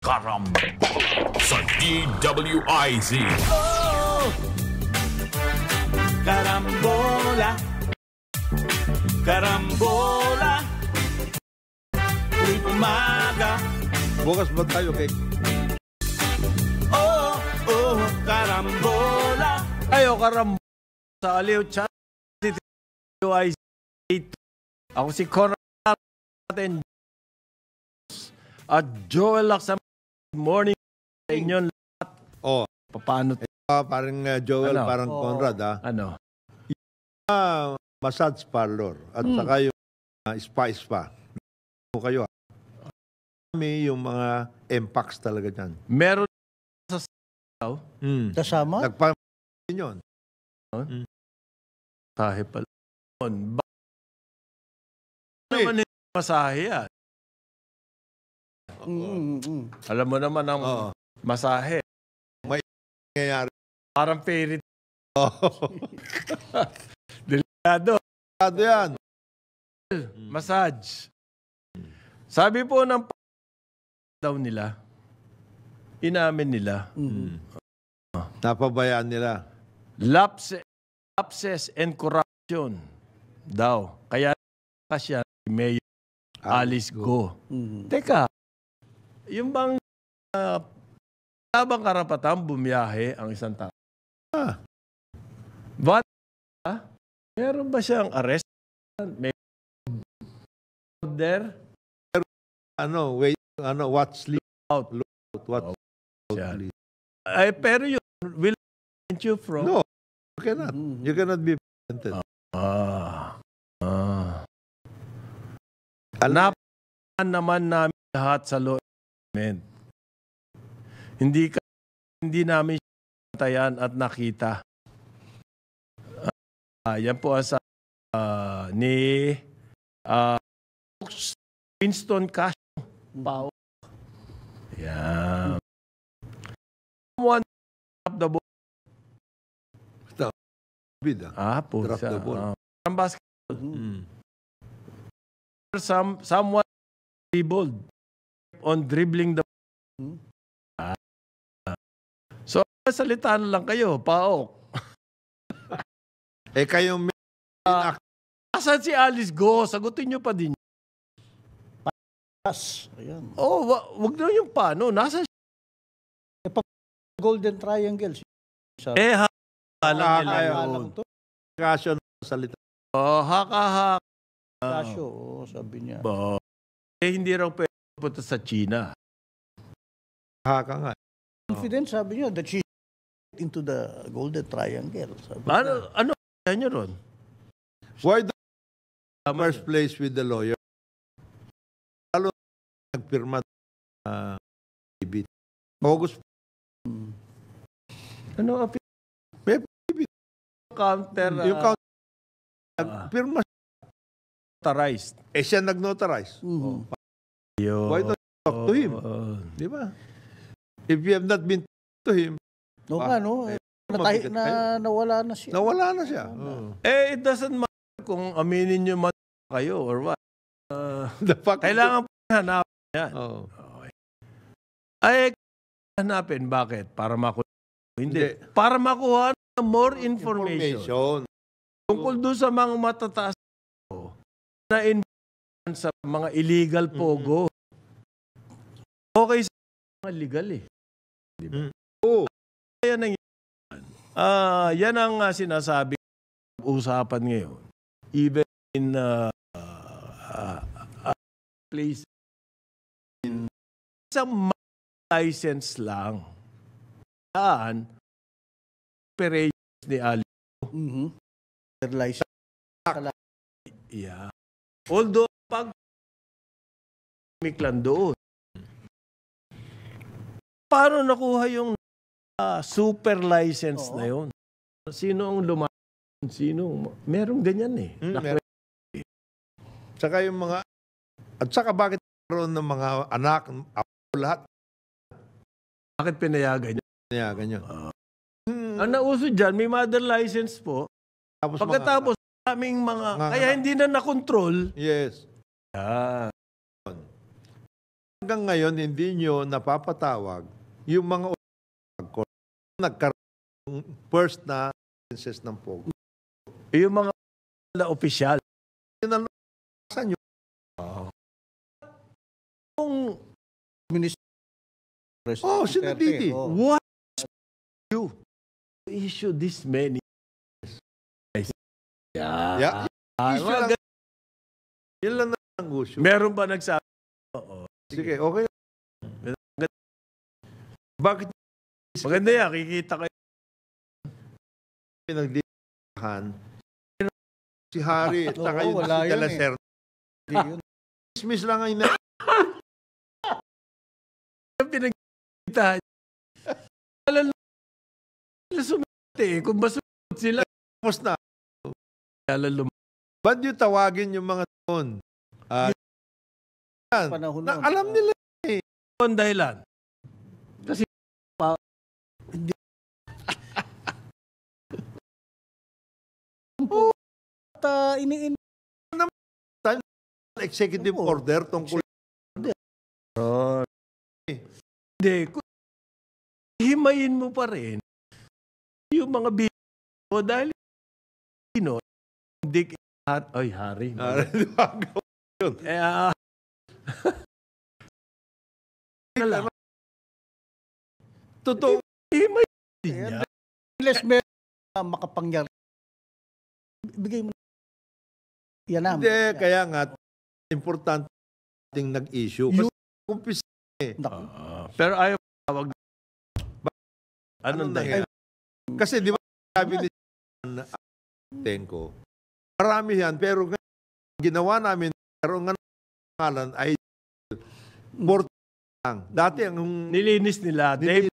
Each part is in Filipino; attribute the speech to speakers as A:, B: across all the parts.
A: Karambola sa DWIZ.
B: Oh, Karambola, Karambola, tuwing umaga.
C: Bukas ba tayo kay...
B: Oh, oh, Karambola.
D: Ayo, Karambola sa Aliw Chat. DWIZ. Ako si Conrad natin. At Joel Laksam. Good morning sa inyo lahat.
C: Oh,
D: Paano?
C: parang Joel,
D: Ano?
C: parang Conrad, ha?
D: Ano?
C: Massage parlor at saka yung spa. Kayo, ha? Kami yung mga empax talaga dyan.
D: Meron sa saw.
E: Kasama?
C: Nagpapalagay yun.
D: Masahe pala. Naman yung masahe yan. Alam mo naman ang masahe.
C: Nangyayari.
D: Parang fairy.
C: Oh.
D: Delikado.
C: Ano yan?
D: Massage. Sabi po ng daw nila, inamin nila,
C: Napabayaan nila.
D: lapses and corruption daw. Kaya siya si Mayor Alice Go. Teka, yung bang tabang karapatan bumiyahe ang isang tao? But, meron ba siyang arrest? May order?
C: Watch list.
D: Out.
C: Watch
D: Yan.
C: list.
D: Ay, pero yun, will prevent you from...
C: No, you cannot. You cannot be prevented.
D: Napahan naman namin lahat sa law enforcement. Hindi namin tayan at nakita. Yan po ang ni Winston Casio. Pao. Yan. Someone drop the ball. Po.
C: Drop the ball.
D: Ang basketball. Someone dribbled on dribbling the ball. So, salita na lang kayo, paok.
C: Kayong
D: Asan si Alice Go? Sagutin nyo pa din.
E: Ayan.
D: Oh, wag na yung paano. Nasa
E: Golden Triangle.
D: halang nila
E: Alam
D: yun.
E: to.
C: kasyo ng salita.
D: Haka-haka.
E: Kasyo, sabi niya.
D: Hindi raw pwede punta sa China.
C: Haka nga.
E: Confident, sabi niya, that she into the Golden Triangle. Sabi
D: Ano nyo ron?
C: Why the first place with the lawyer? Lalo nagpirma August.
D: Ano? Counter.
C: Yung counter. Nagpirma.
D: Notarized.
C: Siya nag-notarize. Why don't you talk to him? Di ba? If you have not been to him,
E: no nga, no? Nawala na siya.
C: nawala na siya.
D: It doesn't matter kung aminin nyo man kayo or what.
C: The fact
D: Kailangan po hanapin yan.
C: Oh.
D: Okay. Ay, hanapin. Bakit? Para makuha. Hindi. Para makuha ng more information. Tungkol doon sa mga matataas na involved sa mga illegal pogo. Okay sa mga legal eh. Diba? Yan ang yan ang sinasabi usapan ngayon. Even in place isang license lang. Saan operations ni Ali.
E: License.
D: Yeah. Although pag miklan doon, paano nakuha yung super license na yun? Sino ang lumayan? Merong ganyan eh.
C: Saka yung mga, at saka bakit meron ng mga anak, lahat,
D: Bakit pinayagan niya?
C: pinayagan nyo.
D: Ang nauso dyan, may mother license po.
C: Tapos
D: Pagkatapos, aming mga, kaya hindi na nakontrol.
C: Yes. hanggang ngayon hindi nyo napapatawag yung mga nagkaroon first na licenses ng POGO.
D: Yung mga opisyal.
C: Yun ang lumasan nyo.
D: Kung
C: Sinadidi.
D: what you issue this many
C: Yeah. Issue lang. Yun lang ang issue.
D: Meron ba nagsabi? Oo.
C: Sige, okay. Bakit
D: Maganda yan, kikita kayo.
C: pinagdikahan si Harry at saka yung
E: wala
C: si
E: yun
C: Dela
E: eh.
C: Serna? Dismiss lang ang
D: Pinagkita. Alam na sumite. Kung basumit sila,
C: Tapos na.
D: alam
C: Ba't yung tawagin yung mga doon? Yan.
E: Panahon
C: Na,
E: nun.
C: alam nila.
D: ang dahilan. Kasi
E: Iniin.
C: Executive order tungkol.
D: hindi, himayin mo pa rin yung mga bino dahil bino, Dick, Harry.
C: Totoo.
D: Himayin niya.
E: Unless may makapangyari. Bigay mo. Yan na.
C: Hindi, kaya nga, importante nating nag-issue. Kasi kumpis
D: Pero ayaw tawag. Anong
C: nangyari?
D: dahilan?
C: Kasi di ba sabi ni Tenko, marami yan, pero ginawa namin, pero nga pangalan ay 40 lang. Dati ang
D: Nilinis nila. Dave,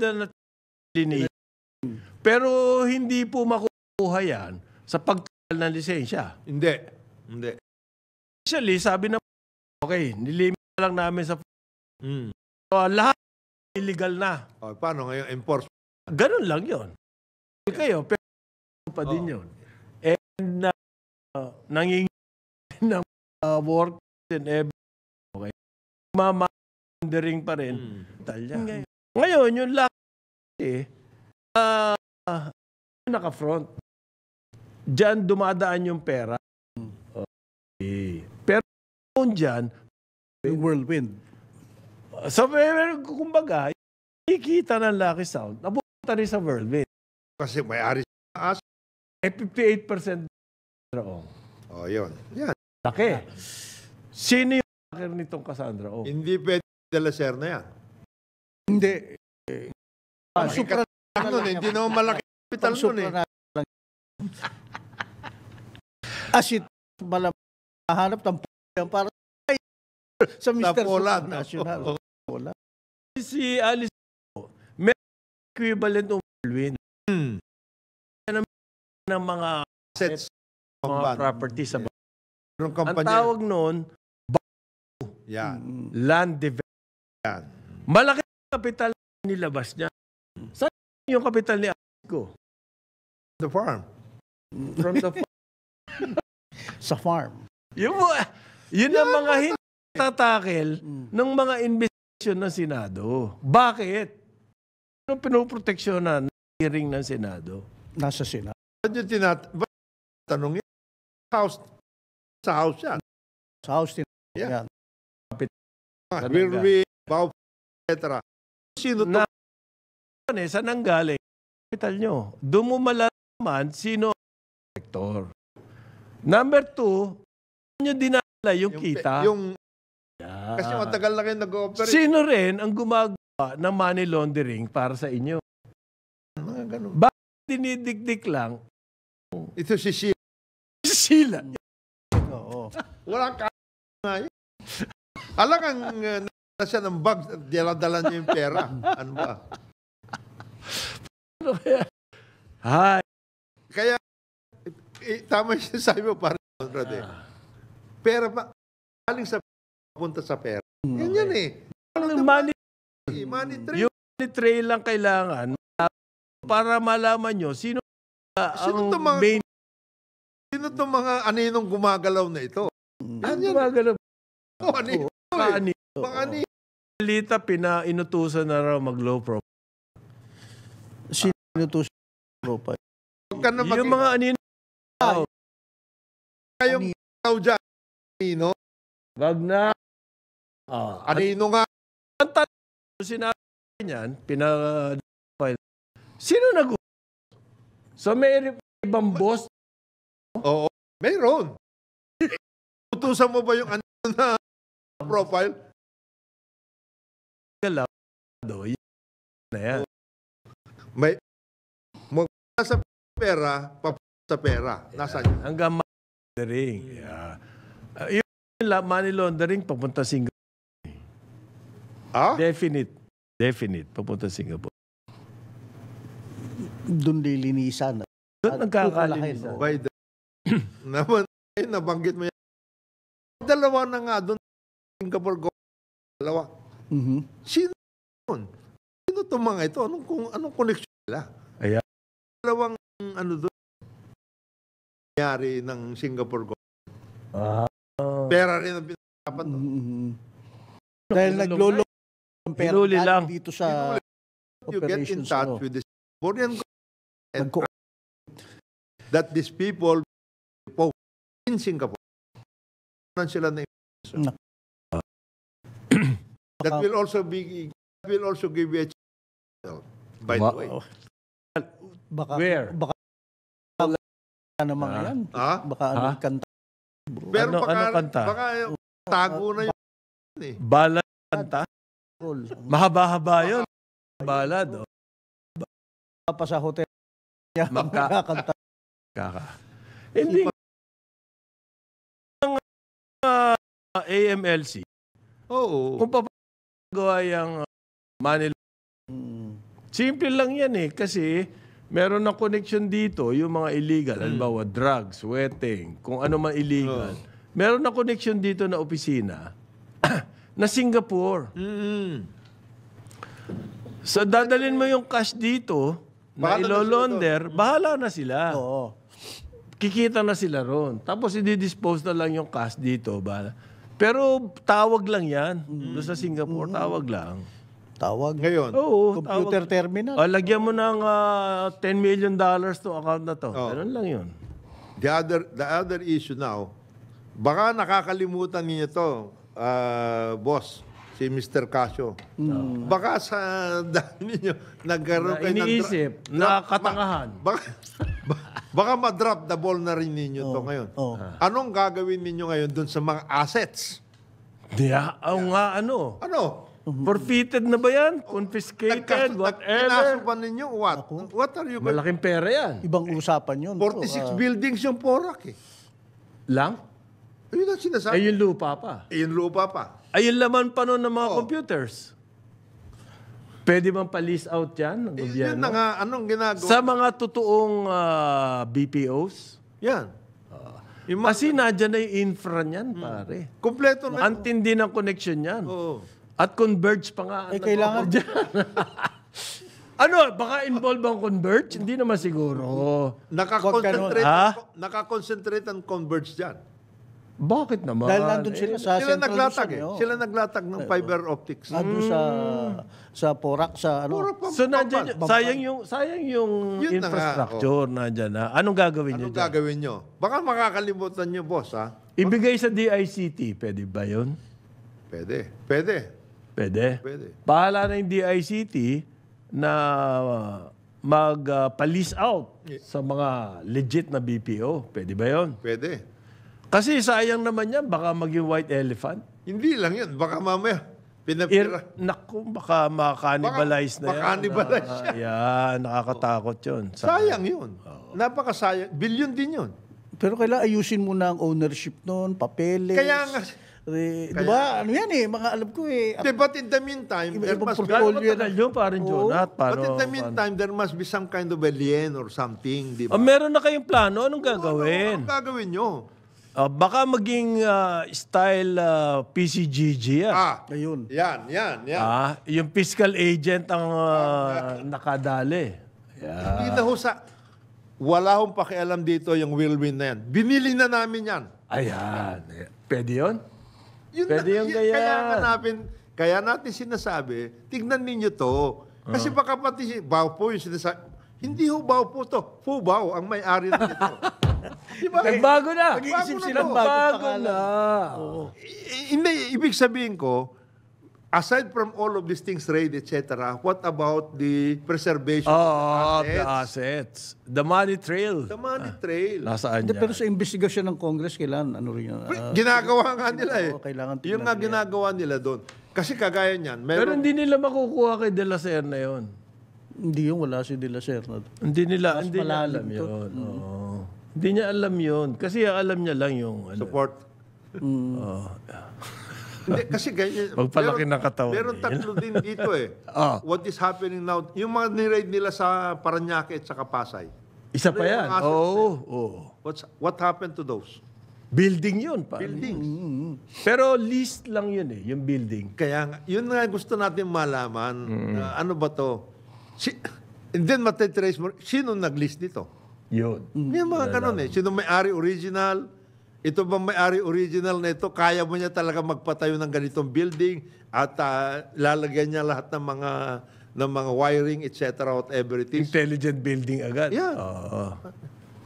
D: nilinis. Pero hindi po makukuha yan sa pagtagal ng lisensya.
C: hindi.
D: Actually, sabi na, okay, nilimit na lang namin sa
C: Mm.
D: so, lahat illegal na.
C: O, paano ngayon enforce?
D: Ganun lang yun. Kayo, pero pa din yun. And nangingin ng work and everything. Okay. Mamandering pa rin. Talya. Ngayon, yung lahat naka-front. Diyan dumadaan yung pera. Okay. Pero dyan,
E: Whirlwind.
D: so, kumbaga, ikita ng Lucky Sound, napunta rin sa Whirlwind.
C: Kasi may-ari sa aso.
D: 58% Cassandra.
C: O, yun. Yan.
D: Laki. Sino yung hacker nitong Cassandra?
C: Hindi pwede Dela Serna yan.
E: Hindi. Supra
C: Hindi naman malaki kapital nun eh.
E: Asit mahanap ng para sa Mr.
C: Poland.
E: National. Poland.
D: Si Alice, may equivalent ng Whirlwind. Ng mga
C: Assets.
D: property sa bahay.
C: Ang
D: Ang tawag noon,
C: Yan.
D: land development.
C: Yan.
D: Malaki ang kapital nilabas niya. Saan yung kapital ni Alice ko?
C: The farm.
D: From the
E: Sa farm.
D: Yun ang mga hindi tatakel ng mga investigation ng Senado. Bakit? Ano pinoproteksyonan ng hearing ng Senado?
E: Nasa Senado.
C: Ba't yung tanong yan? House. Sa house yan.
E: Sa House din.
C: Yeah.
E: Yan.
C: Will we, Bow, etc. Sino to?
D: Saan ang galing? Kapital nyo. Doon mo malalaman sino ang sector. Number 2, nyo dinala yung kita.
C: Kasi matagal na kayo nag-ooperate.
D: Sino rin ang gumagawa ng money laundering para sa inyo?
C: Mga ganun.
D: Bakit dinidikdik lang?
C: Ito si Sheila.
D: Sila.
E: Oo.
C: Walang nga yun. Alam kang nasa ng bag, dala-dala niya yung pera. Ano ba?
D: Hi.
C: Kaya, tama yung sabi mo, parang pera pa, galing sa punta sa pera. Yan yan eh.
D: Money
C: Money trail.
D: yung money trail lang kailangan para malaman nyo sino
C: Sino
D: ang
C: to mga-
D: main
C: Sino itong mga aninong gumagalaw na ito? Yan yan.
D: gumagalaw.
C: Ano yun?
D: Kaani.
C: Mga ani.
D: Lita, pinainutusan na raw mag-low profile.
E: Sino to sa profile?
C: Huwag ka na
D: Yung mga anino.
C: kayong tao dyan. Anino?
D: Wag na.
C: Anino nga?
D: Sinabi niyan, pinag-file. Sino nag So may ibang boss?
C: Oo. Mayroon. Utusan mo ba yung anino na profile?
D: Yun na yan.
C: May sa pera, papunta sa pera. Nasaan yun?
D: Hanggang money laundering. Yeah. Yung money laundering, papunta Singapore.
C: Ah?
D: Definite, papunta Singapore.
E: Doon lilinisan.
D: Doon nagkakalinisan.
C: By the naman, nabanggit mo yan. Dalawa na nga doon. Singapore, dalawa.
E: Mhm.
C: Sino yun? Sino itong mga ito? Anong connection nila?
D: Ayan.
C: Dalawang ano doon nangyari ng Singapore pera rin ang pinag-apan doon.
E: Mhm. Dahil naglolo ng pera
D: Hinuli lang.
E: dito sa
C: You get in
E: operations.
C: touch with the Singaporean government and
E: Nagko-
C: that these people in Singapore sila na
E: Nak-
C: that will also give you a chance, by the way.
E: Baka,
D: Where?
E: Baka naman yan.
C: Ah?
E: Baka ano kanta.
C: Pero
D: Ano kanta?
C: baka tago na yun eh.
D: Balad kanta? Mahaba-haba yun. Balad.
E: Pa sa hotel niya
D: Maka-
E: magkakanta.
D: Hindi. Ang AMLC,
C: Oo.
D: kung papagawa yung money simple lang yan eh. Kasi meron ng connection dito, yung mga illegal. Halimbawa, drugs, wedding, kung ano man illegal. Meron na connection dito na opisina na Singapore. So, dadalhin mo yung cash dito na
C: Bahala na
D: ilo-launder, bahala na sila.
E: Oo.
D: Kikita na sila ron. Tapos, i-dispose na lang yung cash dito. Bahala. Pero, tawag lang yan. Doon sa Singapore, tawag lang.
E: Tawag.
C: Ngayon,
D: Oo,
E: Computer
D: tawag.
E: terminal.
D: Lagyan mo ng $10 million to account na to. Ganun lang yun.
C: the other issue now, baka nakakalimutan niyo to, boss, si Mr. Casio. Baka sa dami niyo nagkaroon kayo ng
D: Iniisip, nakatangahan.
C: Baka ma-drop the ball na rin ninyo to ngayon.
E: Oo.
C: Anong gagawin ninyo ngayon dun sa mga assets?
D: Nga, ano?
C: Ano?
D: Forfeited na ba yan? Confiscated,
C: Pinaso
D: whatever.
C: ba ninyo? What are you going?
D: Malaking pera yan.
E: Ibang usapan yun.
C: 46 buildings yung Porac eh.
D: Lang?
C: Ayun ang sinasabi.
D: Ay, yung lupa pa.
C: Yung lupa pa.
D: Ay, yung laman pa nun ng mga computers. Pwede bang pa-lease out yan ng
C: Yun
D: gobyerno?
C: na nga, anong ginagawa?
D: Sa mga totoong BPOs?
C: Yan. Yung mga-
D: Kasi nadyan na yung infra niyan, pare.
C: Kompleto na.
D: Ang tindi ng connection niyan.
C: Oo.
D: At converge pa nga.
E: kailangan
D: Ano, baka involve ang converge? Hindi naman siguro.
C: Nakakonsentrate ang converge dyan.
D: Bakit naman?
E: dahil nandun sila sa
C: Sila
E: Central
C: naglatag
E: Luzon,
C: eh.
E: oo.
C: Sila naglatag ng fiber optics.
E: Nandun sa Porac, sa ano.
D: So, nandyan, sayang yung
C: Yun na nga,
D: infrastructure nandyan na. Anong gagawin nyo
C: Anong
D: dyan?
C: gagawin nyo? Baka makakalimutan nyo, boss, ha?
D: Ibigay sa DICT, pwede ba yun?
C: Pwede.
D: Pwede.
C: Pwede.
D: Bahala na yung DICT na mag-police out sa mga legit na BPO. Pwede ba yun?
C: Pwede.
D: Kasi sayang naman yan, baka maging white elephant.
C: Hindi lang yun. Baka mamaya, pinapira.
D: Naku, baka makannibalize na yan.
C: Makannibalize siya.
D: Yan, nakakatakot yun.
C: Sayang yun. Napakasayang. Billion din yun.
E: Pero kailangan ayusin mo na ang ownership noon, papeles.
C: Kaya nga.
E: Diba? Ano yan eh, mga alam ko eh.
C: But in the meantime, there
E: Iba-ibang
C: must be...
D: Gano'n
E: portfolio
D: matagal yun, parang Jonat?
C: But in the meantime, there must be some kind of a lien or something, di ba?
D: Meron na kayong plano, anong gagawin?
C: Anong gagawin nyo?
D: Baka maging style PCGG yan.
E: Ayun.
C: Yan.
D: Yung fiscal agent ang nakadali.
C: Hindi na ho sa... Wala hong pakialam dito yung Wilwin na yan. Binili na namin yan.
D: Ayan. Pwede yun? Pwede yung
C: kaya natin sinasabi, tignan ninyo to. Kasi baka pati Baupo yung sinasabi. Hindi ho Baupo to. Fubao ang may-ari nito. Diba?
D: Nagbago na.
E: Nag-iisip
C: Bago na
E: sila
C: to.
D: Nagbago na.
C: Hindi, ibig sabihin ko, aside from all of these things, raid, etc., what about the preservation
D: Oh,
C: of
D: the
C: the assets?
D: assets. The money trail.
C: The money trail.
D: Nasaan
E: Hindi,
D: niya?
E: pero sa investigasyon ng Congress, kailangan ano rin yun.
C: Ginagawa nga nila eh.
E: Oo, kailangan
C: Yung nga ginagawa nila doon. Kasi kagaya niyan,
D: Pero
C: meron,
D: hindi nila makukuha kay De La Serna yun.
E: Hindi yung wala si De La Serna.
D: Hindi nila alam
E: malalim to.
D: yun. Oo. Hindi niya alam yun. Kasi ang alam niya lang yung... Ano,
C: support. Hindi, kasi ganyan.
D: Magpalaki ng katawan
C: Meron
D: eh.
C: tatlo din dito eh. What is happening now, yung mga niraid nila sa Parañaque at saka Pasay.
D: Isa pa
C: Ano yung
D: yan.
C: assets
D: Oo. Oo.
C: What happened to those?
D: Building yun. Pa.
C: Buildings.
D: Pero list lang yun eh, yung building.
C: Kaya nga, yun nga gusto natin malaman. Na ano ba to? And then matitrace mo, sino nag-list dito?
D: Yun.
C: Yung mga ganun eh. Sino may-ari original? Ito bang may-ari original na ito? Kaya mo niya talaga magpatayo ng ganitong building at lalagyan niya lahat ng mga wiring, etc., whatever it is.
D: Intelligent building agad.
C: Yeah.
D: Oo.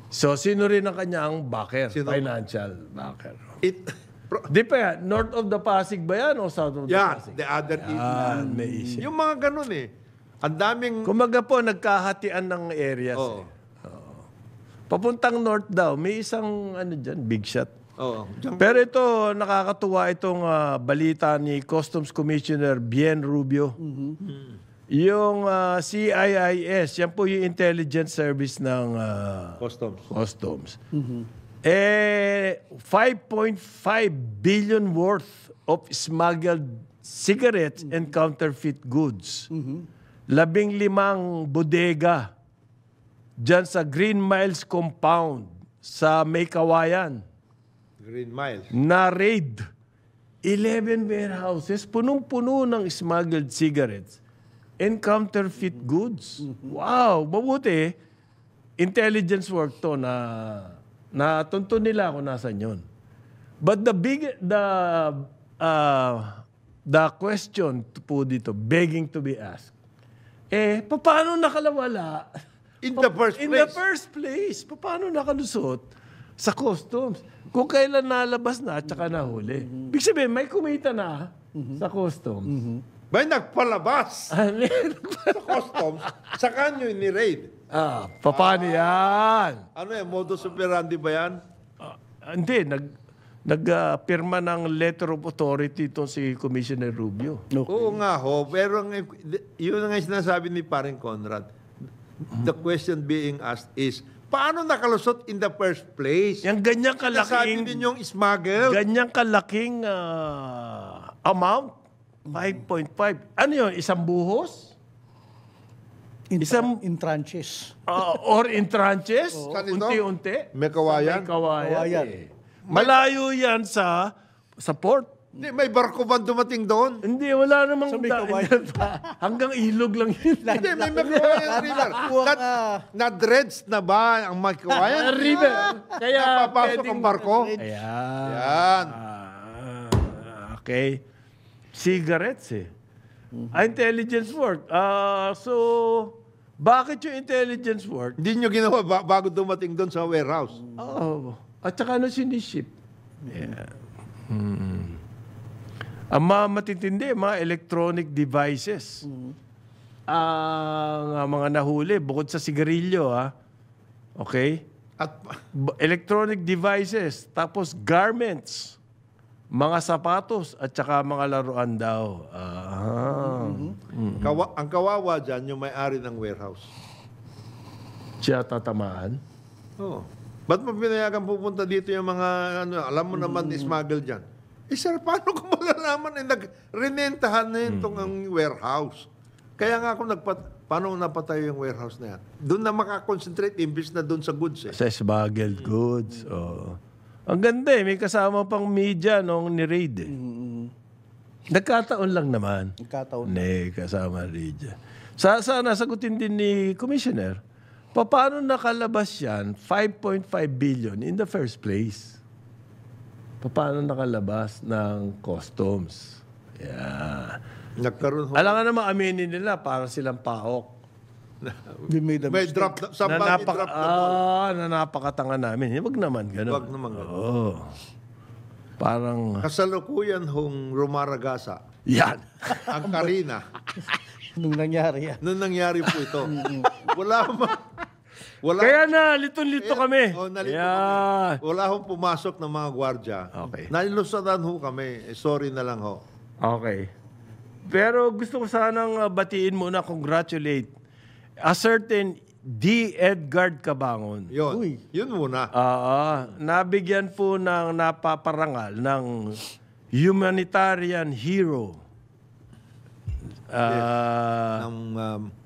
D: So, sino rin ang kanyang backer?
C: Sino?
D: Financial backer.
C: It,
D: Di pa yan. North of the Pasig ba yan o south of the
C: yan,
D: Pasig?
C: the other
D: Ah, may isip.
C: Yung mga ganun eh. Ang daming...
D: Kumaga po, nagkahatian ng areas.
C: Oo.
D: Eh. Papuntang north daw, may isang ano dyan, big shot.
C: Oo.
D: Pero ito, nakakatuwa itong balita ni Customs Commissioner Bien Rubio. Yung CIIS, yan po yung intelligence service ng Customs. Eh, 5.5 billion worth of smuggled cigarettes and counterfeit goods. 15 bodega dyan sa Green Miles Compound sa May Kawayan
C: Green Miles.
D: na raid. 11 warehouses, punong-puno ng smuggled cigarettes and counterfeit goods. Wow, mabuti. Intelligence work to na tuntun nila kung nasan yun. But the question po dito, begging to be asked, paano nakalawala?
C: In the first
D: In
C: place.
D: the first place, paano nakalusot sa customs? Kung kailan nalabas na at saka nahuli. Ibig sabihin, may kumita na sa customs.
C: May nagpalabas sa customs, sa kanyo ni-raid.
D: Paano yan?
C: Ano yan, modus operandi ba yan?
D: Hindi, nagpirma ng letter of authority to si Commissioner Rubio.
C: Oo nga ho, pero yun nga yung sinasabi ni Paring Conrad. The question being asked is, paano nakalusot in the first place?
D: Yung ganyang
C: Nasabi din yung smuggle.
D: ganyang kalaking amount, 5.5. Ano yun, isang buhos?
E: In tranches.
D: Or in tranches?
C: Saan ito?
D: Unti-unti?
C: May kawayan?
D: May kawayan.
E: Kawayan.
D: Malayo yan sa port.
C: Hindi, may barko ba dumating doon?
D: Hindi, wala namang
E: Sa may kawayan.
D: hanggang ilog lang yun.
C: Hindi, may kawayan river. Na-dreads na ba ang may kawayan?
D: River. Kaya
C: Napapasok ang barko?
D: Ayan.
C: Yan.
D: Okay. Cigarettes eh. Intelligence work. So, bakit yung intelligence work?
C: Hindi nyo ginawa bago dumating doon sa warehouse.
D: At saka ano siniship? Yeah. Ang mga matitindi, mga electronic devices. Ang mga nahuli, bukod sa sigarilyo, okay?
C: At
D: Electronic devices, tapos garments, mga sapatos, at saka mga laruan daw.
C: ang kawawa dyan, yung may-ari ng warehouse.
D: Siya tatamaan.
C: Oo. Ba't mo pinayagan pupunta dito yung mga, alam mo naman, smuggle dyan? Sir, paano ko malalaman? Nag-renentahan na yun itong ang warehouse. Kaya nga ako paano napatay yung warehouse na yan? Doon na makakonsentrate, imbis na doon sa goods eh.
D: Sa smuggled goods. Ang ganda eh. May kasama pang media nung ni-raid eh. Nagkataon lang naman. Hindi, kasama media. Sana sagutin din ni Commissioner, paano nakalabas yan 5.5 billion in the first place? Paano nakalabas ng customs? Yeah.
C: Nagkaroon ho.
D: Alam nga naman, aminin nila para silang paok.
E: We made a
C: May
E: mistake.
C: drop, somebody drop the ball.
D: Na napakatanga namin. Wag naman ganun.
C: Wag naman ganun.
D: Oo. Parang,
C: Kasalukuyan hong rumaragasa
D: yan.
C: ang Karina.
E: Nung nangyari yan.
C: Nung nangyari po ito. Wala
D: Kaya na, lito-lito kami.
C: Oh, nalito
D: Yan.
C: kami. Wala hong pumasok ng mga gwardya.
D: Okay.
C: Nailusadan ho kami. Sorry na lang ho.
D: Okay. Pero gusto ko sanang batiin muna, congratulate a certain D. Edgard Cabangon.
C: Yun.
E: Uy.
C: Yun muna.
D: Nabigyan po ng napaparangal ng humanitarian hero.
C: ng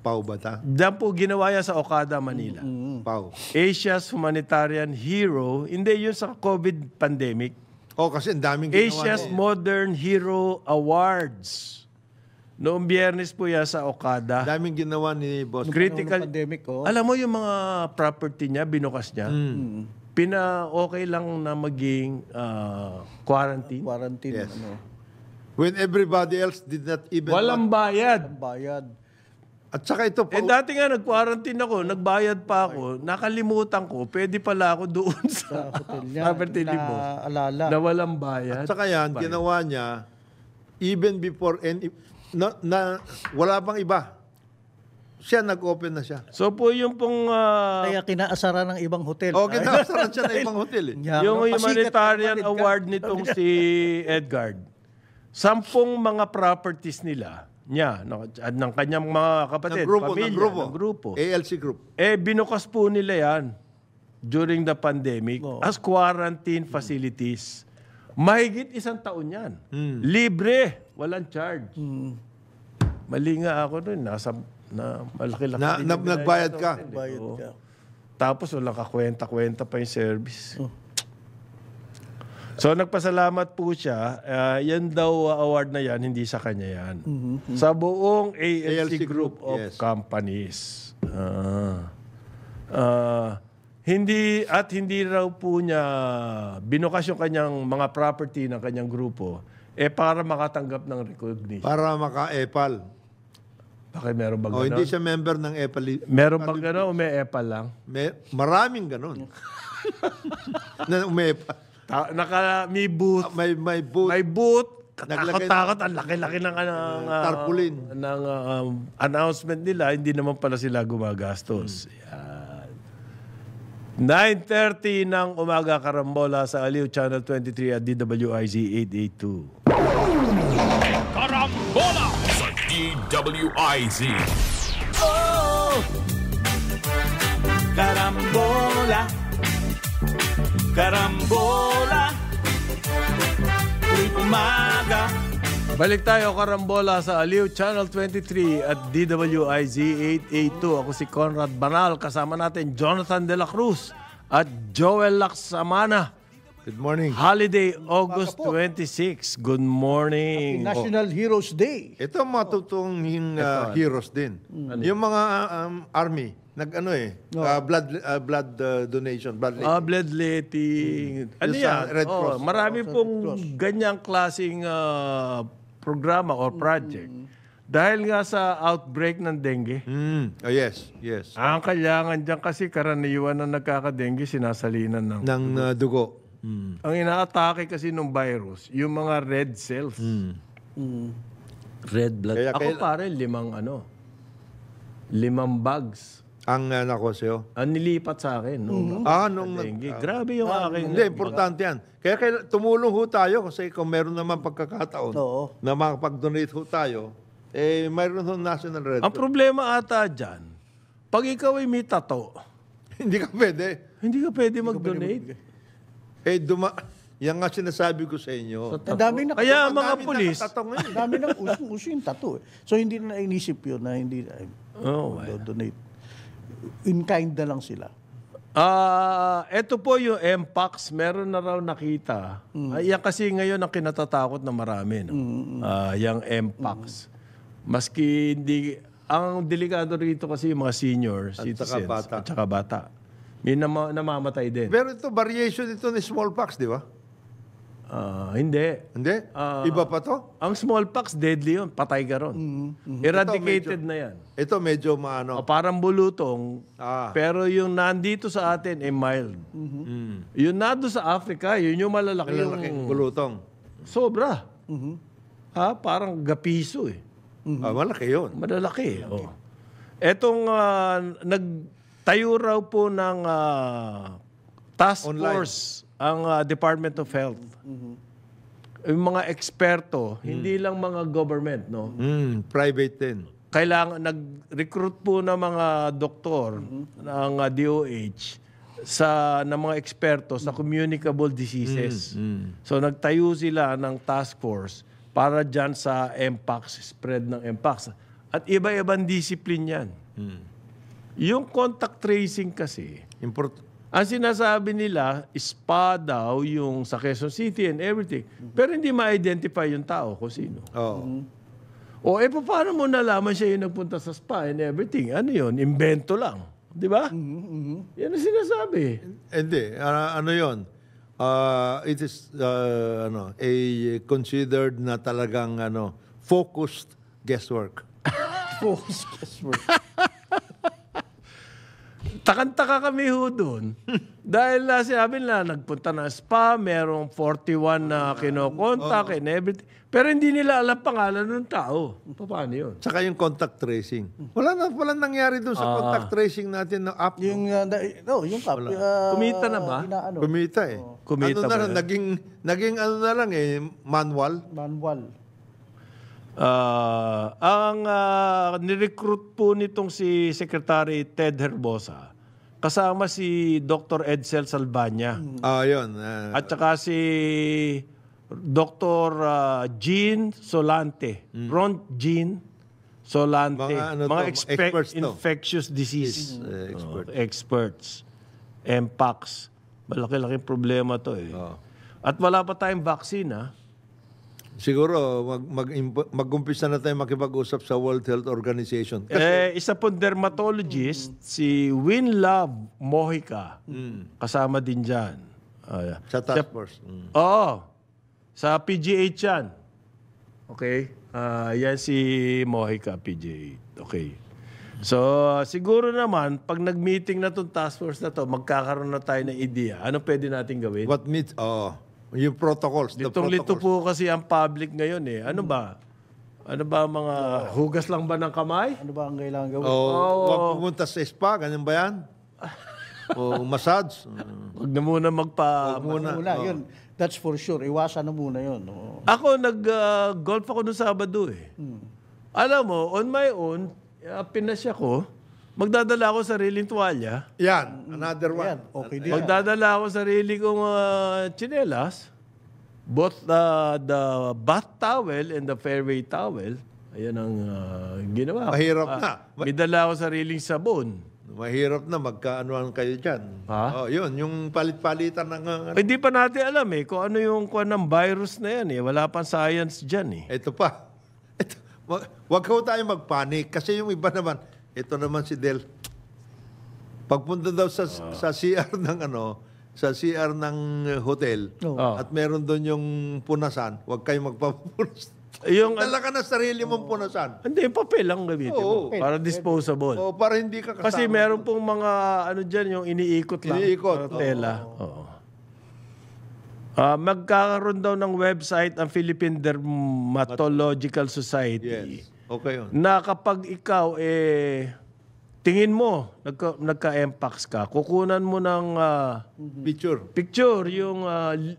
C: Pau Bata.
D: Diyan po ginawa yan sa Okada, Manila.
C: Pau.
D: Asia's humanitarian hero. Hindi yun sa COVID pandemic.
C: Oh, kasi ang daming ginawa.
D: Asia's Modern Hero Awards. Noong Biyernes po yan sa Okada.
C: Daming ginawa ni Boss.
D: Critical.
E: Pandemic, oh.
D: Alam mo yung mga property niya, binukas niya. Okay lang na maging quarantine.
E: Quarantine.
C: Yes.
E: Ano,
C: When everybody else did not even...
D: Walang bayad.
E: bayad.
C: At saka ito po...
D: Dati nga nag-quarantine ako, nagbayad pa ako, nakalimutan ko, pwede pala ako doon sa
E: Hotel niya.
D: property libo.
E: Alala.
D: Na walang bayad.
C: At saka yan, ginawa niya, even before any... wala bang iba. Siya, nag-open na siya.
D: So po yung pong...
E: Kaya kinaasara ng ibang hotel.
C: O, kinasaran siya na ibang hotel.
D: yung humanitarian award nitong si Edgard, 10 mga properties nila, niya, ng kanyang mga kapatid, pamilya, ng grupo.
C: ALC Group.
D: Binukas po nila yan during the pandemic as quarantine facilities. Mahigit 1 taon yan. Libre. Walang charge. Mali nga ako nun. Malaki-laki.
C: Nagbayad ka.
E: Bayad ka.
D: Tapos walang kakwenta-kwenta pa yung service. So nagpasalamat po siya. Yan daw award na yan, hindi sa kanya yan. Sa buong ALC Group of
C: yes.
D: Companies. Hindi raw po niya binukas yung kanyang mga property ng kanyang grupo para makatanggap ng recognition.
C: Para maka-EPAL.
D: Bakit meron bang
C: O,
D: gano'n?
C: hindi siya member ng EPAL.
D: Meron bang gano'n o may EPA lang?
C: Maraming ganon. na umepa.
D: May booth.
C: May booth.
D: May booth.
C: Naglagay
D: Katakot-takot. Ang laki-laki ng
C: tarpaulin.
D: ng announcement nila. Hindi naman pala sila gumagastos. Yan. 9:30 ng umaga, Karambola sa Aliw Channel 23 at DWIZ 882.
A: Karambola sa DWIZ.
B: Carambola, carambola, tuwing umaga.
D: Balik tayo, Karambola sa Aliw Channel 23 at DWIZ 882. Ako si Conrad Banal. Kasama natin Jonathan De La Cruz at Joel Laksamana.
C: Good morning.
D: Holiday August 26. Good morning.
E: National Heroes Day.
C: Ito mga totoong heroes din. Yung mga army, blood donation.
D: Bloodletting. Ano
C: Yung sa
D: yan?
C: Red Cross.
D: Marami pong ganyang klaseng programa or project. Dahil nga sa outbreak ng dengue.
C: Oh, yes.
D: Ang kailangan dyan kasi karaniwan na nagkakadengue, sinasalinan ng...
C: Ng dugo.
D: Ang inaatake kasi ng virus, yung mga red cells. Red blood.
C: Kaya
D: Ako pare, 5 bags.
C: Ang nakosyo.
D: Ang nilipat sa akin. Nung dengue. Grabe yung aking...
C: Hindi, importante yan. Kaya tumulong ho tayo kasi kung meron naman pagkakataon
E: Oo.
C: na makapag-donate ho tayo, mayroon ho National Red
D: Ang
C: Cross.
D: problema ata dyan, pag ikaw ay may tato,
C: Hindi ka pwede.
D: hindi ka pwede mag-donate.
C: Yan nga sinasabi ko sa inyo.
E: Ang dami na
D: Kaya
C: Ang
D: mga
C: dami
D: pulis,
C: nakatatong ngayon.
E: ang dami ng uso yung tattoo. So hindi na inisip yun na hindi donate. In kind na lang sila.
D: Ito po yung MPAX, meron na raw nakita. Yan kasi ngayon ang kinatatakot na marami. No? Yung MPAX. Maski hindi, ang delikado rito kasi yung mga senior citizens at saka bata. May namamatay din.
C: Pero ito, variation ito ni smallpox, di ba?
D: Hindi.
C: Hindi? Iba pa to?
D: Ang smallpox, deadly yun. Patay ka ron. Eradicated na yan.
C: Ito medyo maano.
D: Parang bulutong, pero yung nandito sa atin ay mild. Yung nado sa Africa, yun yung malalaki.
C: Malalaking bulutong.
D: Sobra. Parang gapiso eh.
C: Malaki yun.
D: Malalaki. Etong nagtayo raw po ng task force ang Department of Health. Yung mga eksperto, hindi lang mga government, no?
C: Private din.
D: Kailangan nag-recruit po ng mga doktor ng DOH ng mga eksperto sa communicable diseases. So nagtayo sila ng task force para dyan sa Mpox, spread ng Mpox. At iba-ibang discipline yan. Yung contact tracing kasi, ang sinasabi nila, spa daw yung sa Quezon City and everything. Pero hindi ma-identify yung tao kung sino. Paano mo nalaman siya yung nagpunta sa spa and everything? Ano yun? Invento lang. Di ba? Yan ang sinasabi.
C: Hindi. Ano yun? It is a considered na talagang focused guesswork.
E: Focused guesswork.
D: Takang-taka kami ho doon. Dahil sinabi nila, nagpunta ng spa, merong 41 na kinokontak and everything. Pero hindi nila alam pangalan ng tao. Paano yun?
C: Saka yung contact tracing. Walang nangyari doon sa contact tracing natin ng app.
E: Yung
D: Kumita na ba?
C: Kumita eh.
D: Kumita ba yan?
C: Naging na lang manual.
D: Ang nirecruit po nitong si Secretary Ted Herbosa, kasama si Dr. Edsel Salvania.
C: Yun.
D: At saka si Dr. Jean Solante. Ron Jean Solante. Mga
C: experts
D: infectious disease. Experts. Mpox. Malaki-laking problema to eh. At wala pa tayong vaccine
C: Siguro, mag-umpisa na tayo makipag-usap sa World Health Organization.
D: Isa pong dermatologist, si Winlove Mojica. Kasama din dyan.
C: Sa task force.
D: Sa PGH yan. Okay? Yan si Mojica, PGH. Okay. So, siguro naman, pag nag-meeting na itong task force na to, magkakaroon na tayo ng idea. Ano pwede natin gawin?
C: Yung protocols.
D: Litong-lito po kasi ang public ngayon eh. Ano ba? Mga hugas lang ba ng kamay?
E: Ano ba ang kailangan gawin?
C: Huwag pumunta sa spa, ganyan ba yan? Massage.
D: Huwag na muna
C: Huwag muna.
E: Yun. That's for sure. Iwasan na muna yun.
D: Ako, nag-golf ako noong Sabado eh. Alam mo, on my own, pinasya ko, magdadala ako sariling tuwalya.
C: Yan, another one.
E: Okay din.
D: Magdadala ako sarili kong tsinelas. Both the bath towel and the fairway towel. Ayan ang ginawa ko.
C: Mahirap na.
D: May dala ako sariling sabon.
C: Mahirap na magkaanuan kayo dyan. Yun, yung palit-palitan ng...
D: Hindi pa natin alam kung ano yung ng virus na yan Wala pang science dyan
C: Ito pa. Wag ko tayo magpanik kasi yung iba naman, ito naman si Del. Pagpunta daw sa CR ng sa CR ng hotel at meron doon yung punasan, wag kayong magpapunas. Dala ka na sarili mong punasan.
D: Hindi, papel lang gamitin mo. Para disposable.
C: Para hindi ka kasama.
D: Kasi meron pong mga dyan, yung iniikot lang.
C: Iniikot.
D: Tela. Magkakaroon daw ng website ang Philippine Dermatological Society.
C: Yes. Okay yun.
D: Na kapag ikaw, tingin mo, nagka-Mpox ka, kukunan mo ng picture yung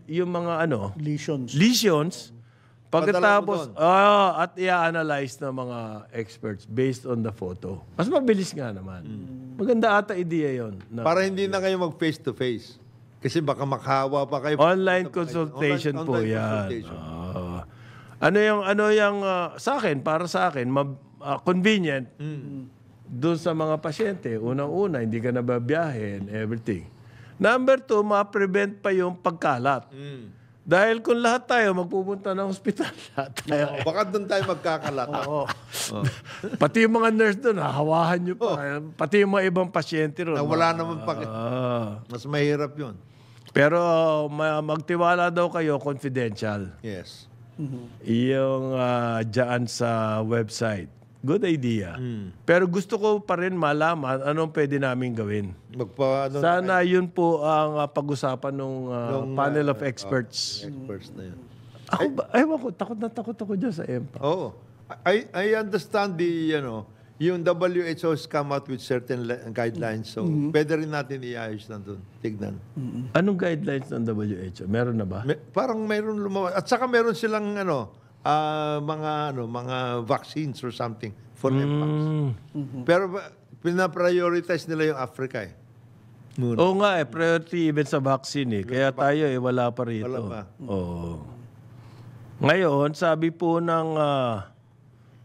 D: mga lesions. Pagkatapos, at i-analyze ng mga experts based on the photo. Mas mabilis nga naman. Maganda ata idea yun.
C: Para hindi na kayo mag-face-to-face. Kasi baka makahawa pa kayo.
D: Online consultation po yan. Ano yung sa akin, para sa akin, convenient doon sa mga pasyente. Unang-una, hindi ka nababiyahe and everything. Number 2, ma-prevent pa yung pagkalat. Dahil kung lahat tayo magpupunta ng ospital,
C: baka doon tayo magkakalat.
D: Pati yung mga nurse doon, hahawahan nyo pa. Pati yung mga ibang pasyente ron.
C: Na wala naman mas mahirap yun.
D: Pero magtiwala daw kayo, confidential.
C: Yes.
D: Yung dyan sa website. Good idea. Pero gusto ko pa rin malaman anong pwede namin gawin. Sana yun po ang pag-usapan ng panel of experts.
C: Experts na yun.
D: Ako ba, ewan ko, takot na takot ako dyan sa EMPA.
C: Oo. I understand yung WHO has come out with certain guidelines. So, pwede rin natin iayos na doon. Tignan.
D: Anong guidelines ng WHO? Meron na ba?
C: Parang mayroon lumawas. At saka meron silang mga vaccines or something for mpox. Pero pina-prioritize nila yung Africa eh.
D: Oo nga priority even sa vaccine eh. Kaya tayo wala pa rito.
C: Wala pa.
D: Oo. Ngayon, sabi po ng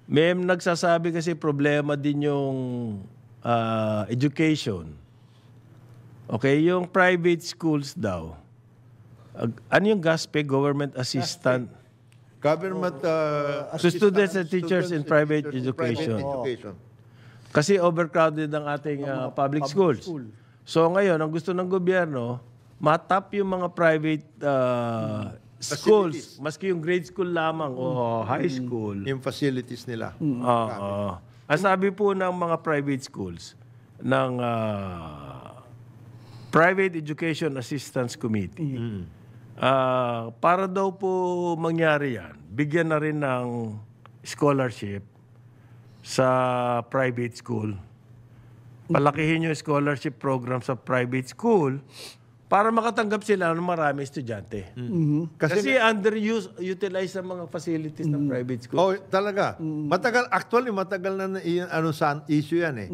D: may nagsasabi kasi problema din yung education. Okay, yung private schools daw. Ano yung GASPE, Government Assistant?
C: Government
D: To students and teachers in private education. Kasi overcrowded ang ating public schools. So ngayon, ang gusto ng gobyerno, matap yung mga private schools, maski yung grade school lamang o high school.
C: Yung facilities nila.
D: Ang sabi po ng mga private schools, ng Private Education Assistance Committee, para daw po mangyari yan, bigyan na rin ng scholarship sa private school. Palakihin yung scholarship program sa private school para makatanggap sila ng marami estudyante. Kasi underutilized ang mga facilities ng private school.
C: Oh, talaga. Matagal na issue yan eh.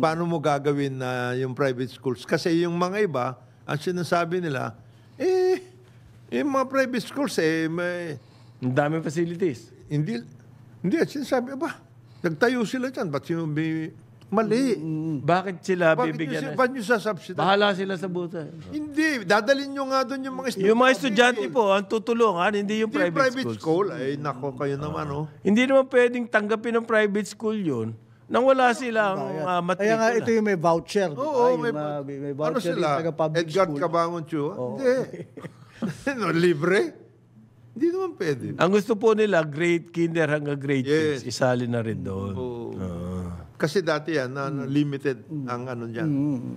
C: Paano mo gagawin na yung private schools? Kasi yung mga iba, ang sinasabi nila, yung mga private schools may...
D: Ang daming facilities.
C: Hindi, sinasabi, nagtayo sila dyan. Ba't yung mali?
D: Bakit sila bibigyan?
C: Ba't nyo sasubsidize?
D: Bahala sila sa buta.
C: Hindi. Dadalhin nyo nga doon yung mga estudyante.
D: Yung mga estudyante po, ang tutulungan, hindi yung private schools.
C: School. Ay, nako kayo naman,
D: Hindi naman pwedeng tanggapin ng private school yun nang wala silang matrikula.
E: Kaya nga, ito yung may voucher.
C: Oo, may
E: voucher
C: ano sila?
E: yung taga-public
C: Edgar
E: school.
C: Cabangon Chua? Hindi. Libre? Hindi naman pwede.
D: Ang gusto po nila, grade kinder hanggang grade 6, isali na rin doon.
C: Kasi dati yan, limited ang dyan.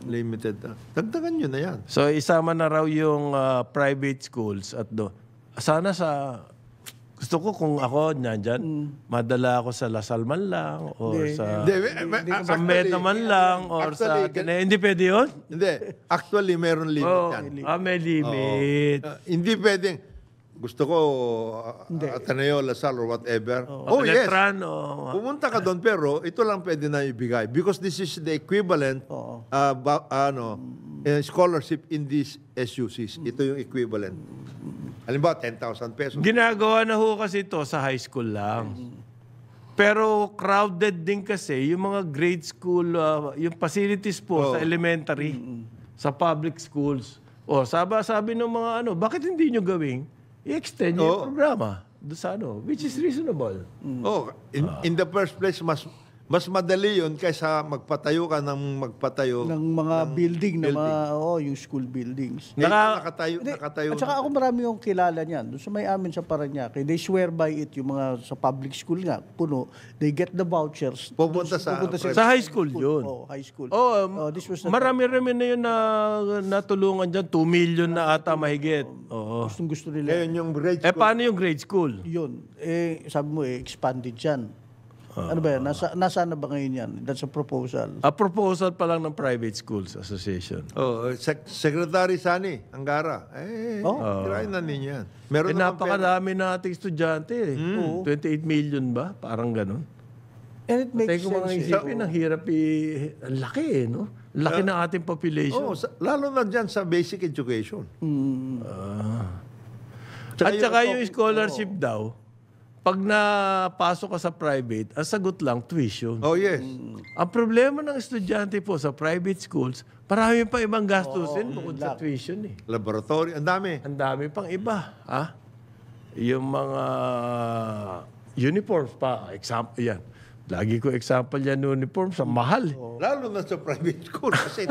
C: Limited. Dagdagan nyo na yan.
D: So, isama na raw yung private schools at sana sa... Gusto ko kung ako nandyan, madala ako sa Lasal man lang or sa Meta man lang or sa... Hindi pwede yun?
C: Hindi. Actually, meron limit yan.
D: May limit.
C: Hindi pwedeng... Gusto ko Ateneo, Lasal, or whatever. Yes.
D: Electran,
C: Pumunta ka doon, pero ito lang pwede na ibigay. Because this is the equivalent scholarship in these SUCs. Ito yung equivalent. Halimbawa, 10,000 pesos.
D: Ginagawa na ho kasi ito sa high school lang. Pero crowded din kasi yung mga grade school, yung facilities po sa elementary, sa public schools. Sabi ng mga bakit hindi nyo gawing i-extend yung programa doon sa which is reasonable.
C: In the first place, mas madali yun kaysa magpatayo ng
E: mga building na yung school buildings.
C: Nakatayo.
E: At saka ako marami yung kilala niyan. Doon sa may amin sa Parañaque, they swear by it, yung mga sa public school nga, puno, they get the vouchers.
C: Pupunta sa
D: high school yun.
E: High school.
D: This was marami-rami na yun na natulungan dyan. 2 million na ata mahigit.
E: Gustong-gusto nila.
C: Ngayon yung grade school.
D: Paano yung grade school?
E: Yun. Sabi mo, expanded yan. Ano ba yan? Nasaan na ba ngayon yan? That's a proposal.
D: A proposal pa lang ng Private Schools Association.
C: Secretary Sani Angara. Tirahin na ninyo yan. Meron
D: napakarami nating estudyante. 28 million ba? Parang ganun.
E: And it makes
D: kung mga isipin, ang hirap ang laki no? Laki ng ating population.
C: Lalo na dyan sa basic education.
D: At saka yung scholarship daw, pag napasok ka sa private, ang sagot lang, tuition.
C: Yes.
D: Ang problema ng estudyante po sa private schools, marami pa ibang gastusin bukod sa tuition.
C: Laboratory, ang dami.
D: Ang dami pang iba. Yung mga uniforms pa, example yan. Lagi ko example yan uniform sa mahal.
C: Lalo na sa private school. Kasi,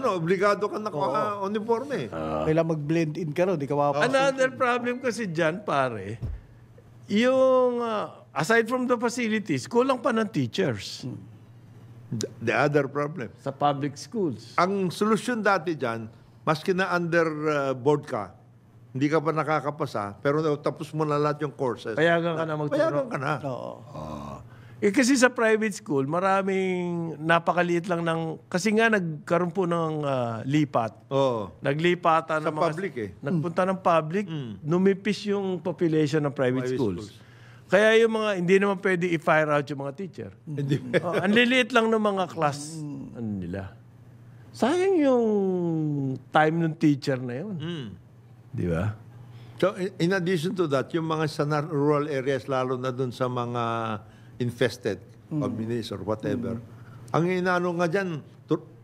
C: obligado ka naka-uniforme.
E: Kailangan mag-blend in ka rin, di ka mapapasok.
D: Another problem kasi dyan, pare, yung aside from the facilities, kulang pa ng teachers
C: The other problem.
D: sa public schools.
C: Ang solusyon dati dyan, maski na under board ka, hindi ka pa nakakapasa, pero tapos mo na lahat yung courses.
D: Payagan ka na magturo.
C: Payagan ka na.
E: Oo.
D: Kasi sa private school, maraming napakaliit lang ng... Kasi nga nagkaroon po ng lipat.
C: Oo.
D: Naglipatan
C: Sa
D: ng mga...
C: public eh.
D: Nagpunta ng public, numipis yung population ng private schools. Kaya yung mga... Hindi naman pwede i-fire out yung mga teacher.
C: Hindi.
D: Ang liliit lang ng mga class nila. Sayang yung time ng teacher na yun. Di ba?
C: So, in addition to that, yung mga sa rural areas, lalo na dun sa mga infested communities or whatever, ang inaano nga dyan,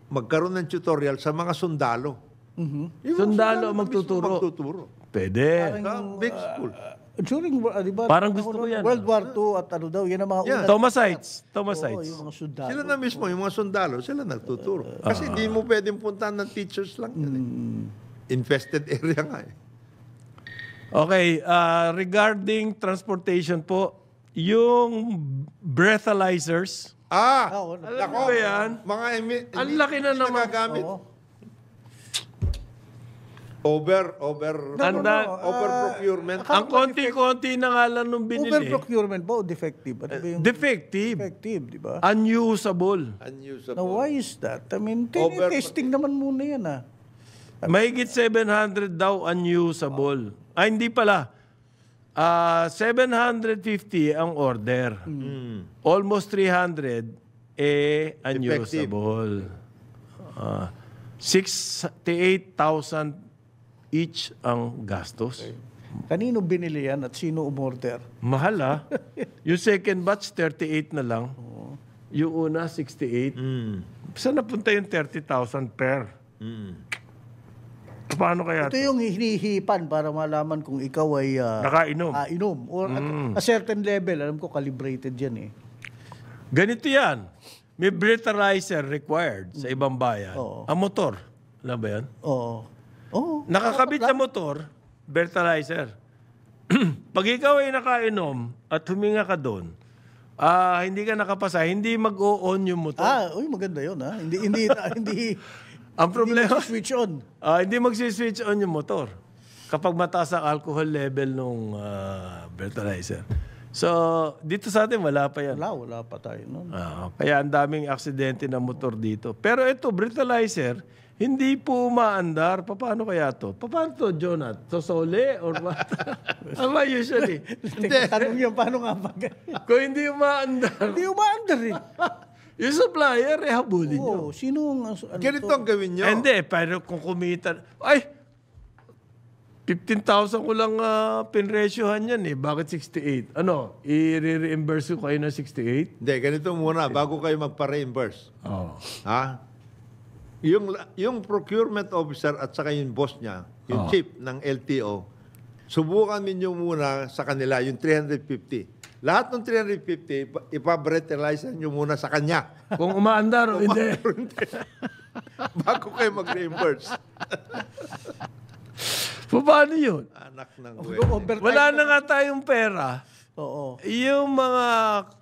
C: magkaroon ng tutorial sa mga sundalo. Yung mga
D: Sundalo
C: na
D: magtuturo.
C: mismo magtuturo.
D: Pwede.
C: Sa big school.
E: During, di ba?
D: Parang gusto ko yan.
E: World War II at ano daw, yan ang mga
C: Yeah.
E: unang...
D: Thomasites.
E: Oo,
D: Thomasites.
E: yung mga sundalo.
C: Sila na mismo, yung mga sundalo, sila nagtuturo. Kasi hindi mo pwedeng puntahan ng teachers lang yan. Infested area nga eh.
D: Okay, regarding transportation po, yung breathalyzers,
E: Oo,
C: Nako,
D: ba yan?
C: Mga
D: Ang laki na naman.
C: nagagamit.
E: Oo.
C: Over procurement.
D: ang konti-konti na nga lang nung binili.
E: Over-procurement ba o defective? Ano ba yung
D: Defective.
E: defective, di ba?
D: Unusable.
C: Unusable.
E: Now, why is that? I mean,
C: Over-
E: testing naman muna yan,
D: Mahigit 700 daw unusable. Hindi pala. 750 ang order. Almost 300 unusable. 68,000 each ang gastos.
E: Kanino binili yan at sino umorder?
D: Mahal Yung second batch, 38 na lang. Yung una, 68. Saan napunta yung 30,000 per? Paano kaya
E: Ito
D: ito?
E: yung hinihipan para malaman kung ikaw ay
D: Nakainom.
E: inom. Or at a certain level, alam ko calibrated yan eh.
D: Ganito yan. May breathalyzer required sa ibang bayan.
E: Oo.
D: Ang motor. Alam ba yan?
E: Oo. Oo.
D: Nakakabit sa motor, breathalyzer. Pag ikaw ay nakainom at huminga ka doon, hindi ka nakapasa, hindi mag-o-on yung motor.
E: Uy, maganda yun ha. Hindi
D: Ang problema,
E: switch on.
D: hindi mag-switch on yung motor kapag mataas ang alcohol level nung breathalyzer. So, dito sa atin, wala pa yan.
E: Wala pa tayo nun.
D: Kaya ang daming aksidente ng motor dito. Pero ito, breathalyzer, hindi po umaandar. Paano kaya to? Paano to, Jonat? Sosole or what? Ama usually.
E: Tanong yan, paano nga ba?
D: Kung hindi umaandar,
E: Hindi umaandar eh.
D: yung supplier, habulin nyo.
E: Oo, sino ang...
C: Ganito ang gawin nyo.
D: Hindi, pero kung kumita, 15,000 ko lang pinresyohan yan eh. Bakit 68? Ano, i-reimburse ko kayo ng 68?
C: Hindi, ganito muna, bago kayo magpa-reimburse.
D: Oo.
C: Ha? Yung procurement officer at saka yung boss niya, yung chief ng LTO, subukan ninyo muna sa kanila yung 350. Lahat ng 350, ipabreathalyzer nyo muna sa kanya.
D: Kung umaandar o hindi.
C: Bago kayo mag-reimburse.
D: Paano yun?
C: Anak ng
D: Wala na nga tayong pera.
E: Oo.
D: Yung mga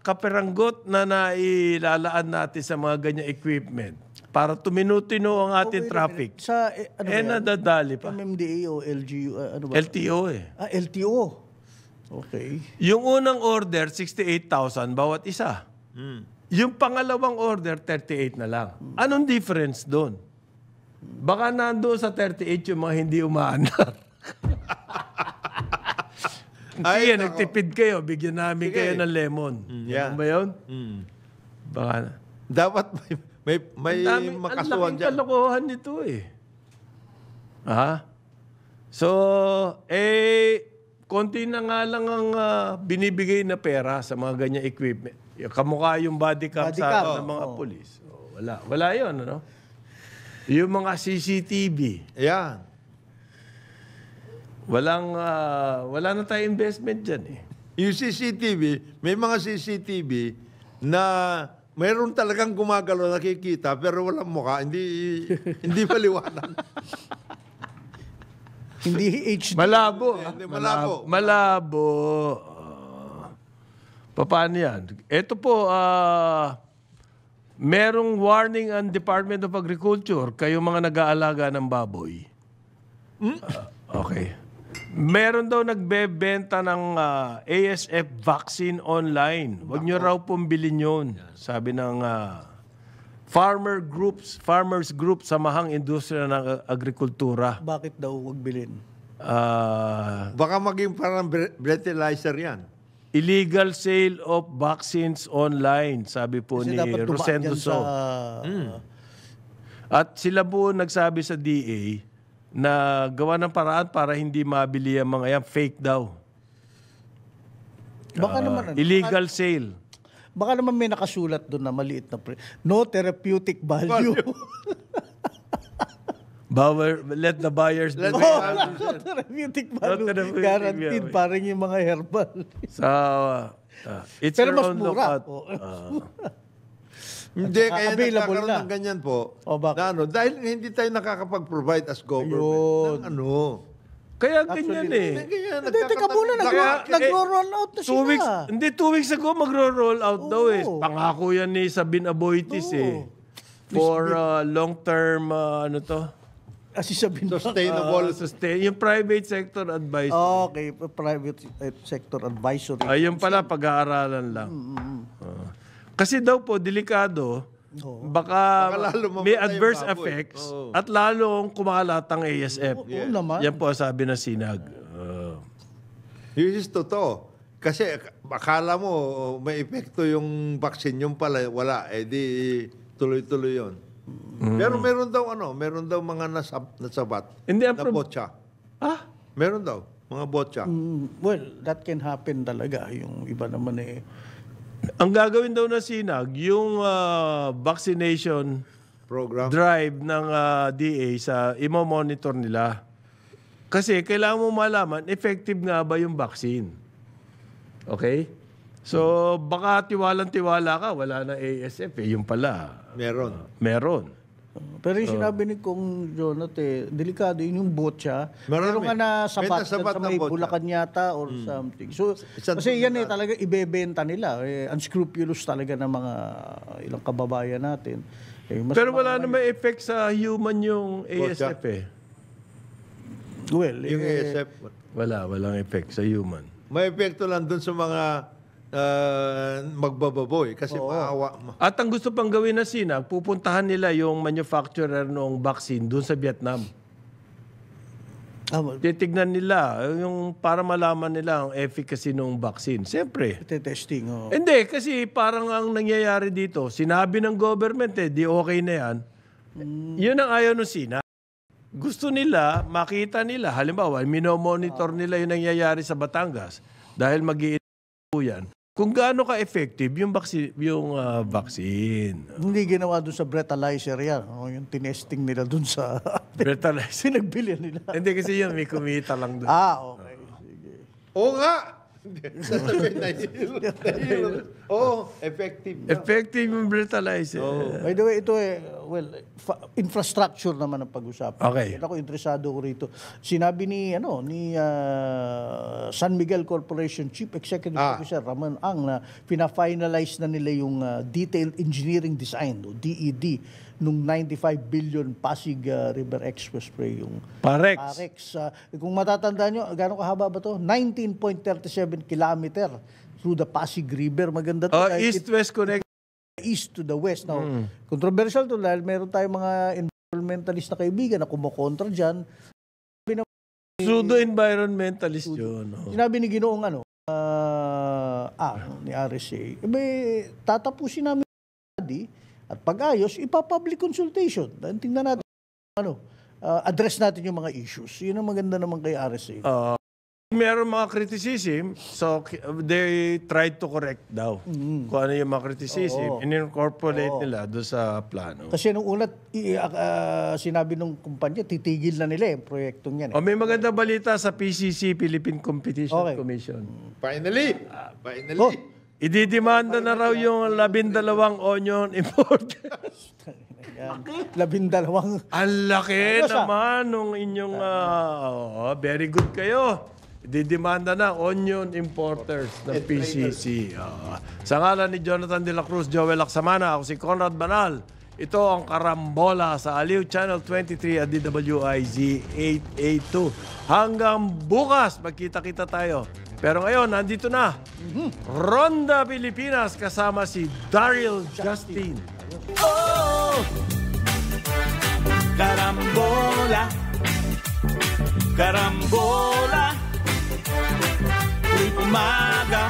D: kaperanggot na nailalaan natin sa mga ganyang equipment para tuminutino ang ating traffic.
E: Sa, ano ba yan?
D: Nadadali pa.
E: MMDA o LGU, ano ba?
D: LTO eh.
E: LTO. Okay.
D: Yung unang order, 68,000 bawat isa. Yung pangalawang order, 38 na lang. Anong difference doon? Baka nandoon sa 38 yung mga hindi umaandar. Sige, nagtipid kayo. Bigyan namin kayo ng lemon.
C: Yeah.
D: Ano ba yun? Baka
C: Dapat may makasuhan
D: ang laking
C: dyan.
D: kalokohan nito eh. So, konti na nga lang ang binibigay na pera sa mga ganyang equipment. Kamukha yung body cam
E: Body
D: sa
E: cam,
D: ng mga polis. Wala yun, ano? Yung mga CCTV.
C: Ayan.
D: Wala na tayong investment dyan eh.
C: Yung CCTV, may mga CCTV na mayroon talagang gumagalaw, nakikita, pero walang mukha, hindi maliwanag.
E: Hindi HD.
D: Malabo.
C: Hindi, malabo.
D: Malabo. Paano yan? Ito po, merong warning ang Department of Agriculture, kayong mga nag-aalaga ng baboy. Okay. Meron daw nagbebenta ng ASF vaccine online. Huwag nyo raw pong bilhin yun. Sabi ng farmers group, Samahang Industriya ng Agrikultura.
E: Bakit daw wag bilhin?
C: Baka maging parang breathalyzer yan.
D: Illegal sale of vaccines online, sabi po
E: Kasi
D: ni
E: dapat tumaan
D: Rosendo
E: yan
D: So. At sila po nagsabi sa DA na gawa ng paraan para hindi mabili ang mga yan. Fake daw.
E: Baka naman,
D: Illegal sale.
E: baka naman may nakasulat doon na maliit na no therapeutic value.
D: Let the buyers
C: Let
D: do
C: the
D: it.
C: buyers
E: No therapeutic value.
D: therapeutic
E: Guaranteed,
D: value.
E: parang yung mga herbal.
D: So, it's
E: Pero
D: your
E: mas
D: own
E: mura.
D: lookout.
C: Hindi, kaya
E: available
C: nagkakaroon
E: na.
C: ng ganyan po.
E: O, bakit?
C: Na ano, dahil hindi tayo nakakapag-provide as government.
E: Ayun.
C: Ng ano.
D: Kaya ganyan eh.
C: Kaya
E: Hindi, teka muna, nagro-roll out na sila.
D: 2 weeks ago, magro-roll out daw eh.
E: Oo.
D: Pangako yan ni Sabine Aboitis eh. For long-term, ano to?
E: Kasi sabihin mo.
C: Sustainable.
D: Yung private sector advice.
E: Okay, private sector advisory.
D: Ayun pala, pag-aaralan lang. Kasi daw po, delikado, baka
C: lalo
D: may
C: mamatay
D: adverse
C: yung baboy.
D: effects
C: Oo.
D: at lalong kumalat ang ASF.
E: Oo naman.
D: Yan po ang sabi ng Sinag.
C: This is totoo. Kasi akala mo may epekto yung vaccine, yung pala wala. Eh di tuloy-tuloy yun. Pero meron daw mga nasabat
D: Hindi,
C: na botcha. Meron daw, mga botcha.
E: Well, that can happen talaga. Yung iba naman eh.
D: Ang gagawin daw ng Sinag, yung vaccination
C: Program.
D: drive ng DA sa imo-monitor nila. Kasi kailangan mo malaman, effective nga ba yung vaccine? Okay? So, baka tiwalang-tiwala ka, wala na ASF eh. Yung pala, meron.
E: Pero yung sinabi ni Kong Jonathan, delikado yun yung botcha.
C: Marami.
E: Pero nga nasabat
C: May nasabat
E: sa may
C: ng botcha.
E: Bulacan yata or something. So,
C: Isang
E: kasi yan eh talaga ibebenta nila. Unscrupulous talaga ng mga ilang kababayan natin.
D: Pero wala naman effect sa human yung ASF eh.
E: Well,
C: Yung ASF,
D: Walang effect sa human.
C: may epekto lang dun sa mga magbababoy kasi maawa.
D: At ang gusto pang gawin ng Sinag, pupuntahan nila yung manufacturer ng vaccine doon sa Vietnam. Titignan nila yung para malaman nila ang efficacy ng vaccine. Siyempre.
E: testing.
D: Hindi, kasi parang ang nangyayari dito, sinabi ng government di okay na yan. Yun ang ayaw ng Sinag. Gusto nila, makita nila, halimbawa, minomonitor nila yung nangyayari sa Batangas dahil mag-i-po yan. Kung gaano ka-effective yung vaccine.
E: Hindi ginawa doon sa breathalyzer yan. Yung tinesting nila doon sa
D: Breathalyzer.
E: pinagbilihan nila.
D: Hindi kasi yun, may kumita lang doon.
E: Okay. Sige.
C: Oo nga! Sasabihin na yun. Oo, effective.
D: Effective yung breathalyzer.
E: By the way, ito infrastructure naman ang pag-usapan.
D: Okay.
E: Ako interesado ko rito. Sinabi ni San Miguel Corporation Chief Executive Officer Ramon Ang na pina-finalize na nila yung Detailed Engineering Design o DED nung 95 billion Pasig River Expressway yung
D: Parex.
E: kung matatandaan nyo, gano'ng kahaba ba to? 19.37 kilometer through the Pasig River. Maganda to.
D: East-West connect.
E: East to the west. Now, controversial to dahil meron tayong mga environmentalist na kaibigan na kumukontra dyan.
D: Pseudo-environmentalist yun.
E: Sinabi ni Ginoong ni RSA, tatapusin namin at pag-ayos, ipa-public consultation. Tingnan natin, address natin yung mga issues. Yun ang maganda naman kay RSA.
D: Meron mga criticism, so they tried to correct daw. Kung ano yung mga criticism, in-incorporate nila doon sa plano.
E: Kasi nung una, sinabi nung kumpanya, titigil na nila yung proyektong yan.
D: May maganda balita sa PCC, Philippine Competition
E: Okay.
D: Commission.
C: Finally!
E: Oh,
D: Ididimanda na raw yung 12 onion importers.
E: Yan. 12.
D: Ang laki
E: Ano siya?
D: naman nung inyong... very good kayo. Didemanda na onion importers ng PCC. Sa ngalan ni Jonathan De La Cruz, Joel Laksamana, ako si Conrad Banal. Ito ang Karambola sa Aliw Channel 23 at DWIZ 882. Hanggang bukas, magkita-kita tayo. Pero ngayon, nandito na. Ronda Pilipinas kasama si Daryl Justin.
B: Oh! Karambola. Karambola. Tuwing umaga.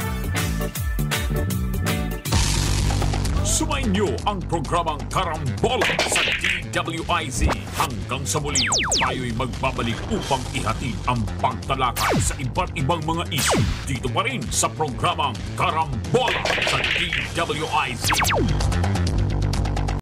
A: Sumainyo ang programang Karambola sa DWIZ. Hanggang sa muli, tayo'y magbabalik upang ihatid ang pagtalakay sa iba't ibang mga issue dito pa rin sa programang Karambola sa DWIZ.